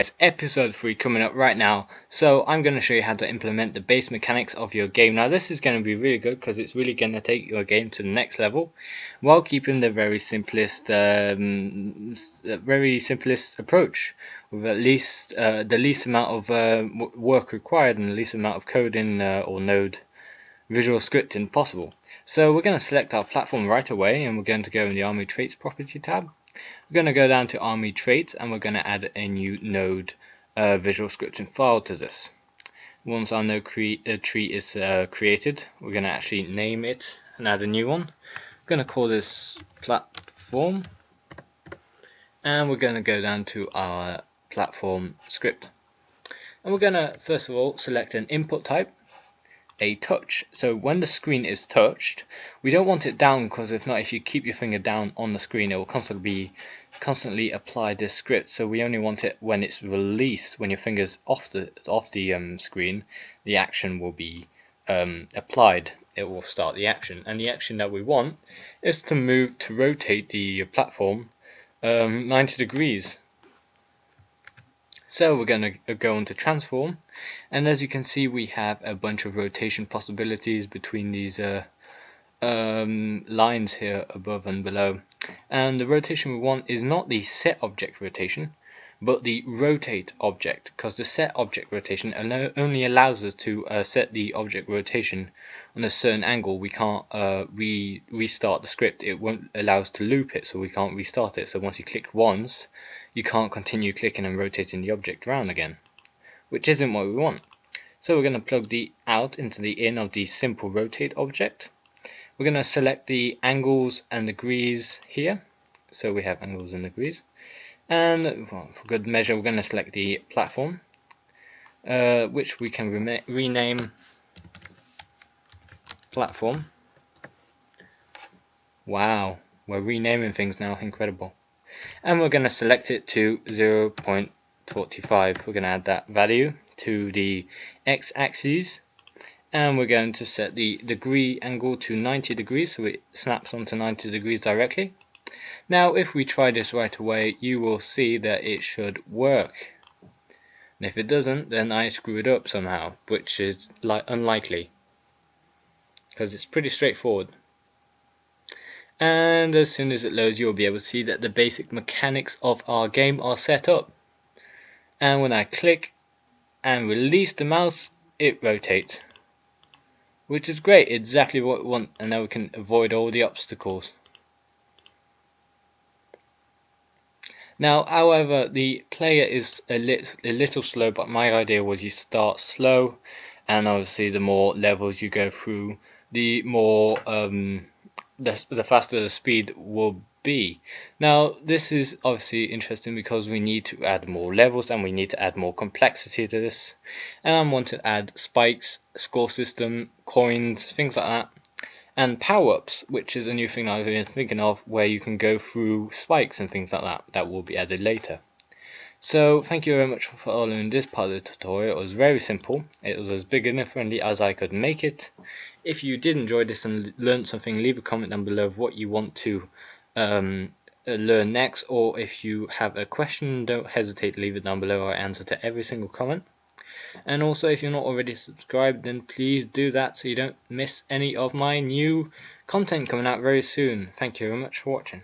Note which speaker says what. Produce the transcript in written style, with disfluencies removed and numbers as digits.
Speaker 1: It's episode 3 coming up right now. So I'm going to show you how to implement the base mechanics of your game. Now this is going to be really good because it's really going to take your game to the next level while keeping the very simplest approach with at least the least amount of work required and the least amount of coding or node visual scripting possible. So we're going to select our platform right away, and we're going to go in the Armory Traits property tab. We're going to go down to Armory Traits, and we're going to add a new node visual scripting file to this. Once our node tree is created, we're going to actually name it and add a new one. We're going to call this platform, and we're going to go down to our platform script. And we're going to first of all select an input type, a touch. So when the screen is touched, we don't want it down, because if not, if you keep your finger down on the screen, it will constantly apply this script. So we only want it when it's released. When your finger's off the screen, the action will be applied. It will start the action, and the action that we want is to rotate the platform 90 degrees. So we're going to go on to transform, and as you can see, we have a bunch of rotation possibilities between these lines here above and below. And the rotation we want is not the set object rotation, but the rotate object, because the set object rotation only allows us to set the object rotation on a certain angle. We can't restart the script. It won't allow us to loop it, so we can't restart it. So once you click once, you can't continue clicking and rotating the object around again, which isn't what we want. So we're going to plug the out into the in of the simple rotate object. We're going to select the angles and degrees here. So we have angles and degrees. And for good measure, we're going to select the platform, which we can rename platform. Wow, we're renaming things now, incredible. And we're going to select it to 0.45. We're going to add that value to the x-axis, and we're going to set the degree angle to 90 degrees, so it snaps onto 90 degrees directly. Now if we try this right away, you will see that it should work, and if it doesn't, then I screw it up somehow, which is unlikely, because it's pretty straightforward. And as soon as it loads, you'll be able to see that the basic mechanics of our game are set up. And when I click and release the mouse, it rotates, which is great, exactly what we want. And now we can avoid all the obstacles. Now, however, the player is a little slow, but my idea was you start slow, and obviously the more levels you go through, the more the faster the speed will be. Now this is obviously interesting because we need to add more levels and we need to add more complexity to this, and I want to add spikes, score system, coins, things like that, and power-ups, which is a new thing I've been thinking of, where you can go through spikes and things like that. That will be added later. So thank you very much for following this part of the tutorial. It was very simple. It was as beginner friendly as I could make it. If you did enjoy this and learned something, leave a comment down below of what you want to learn next, or if you have a question, don't hesitate to leave it down below. I answer to every single comment. And also, if you're not already subscribed, then please do that so you don't miss any of my new content coming out very soon. Thank you very much for watching.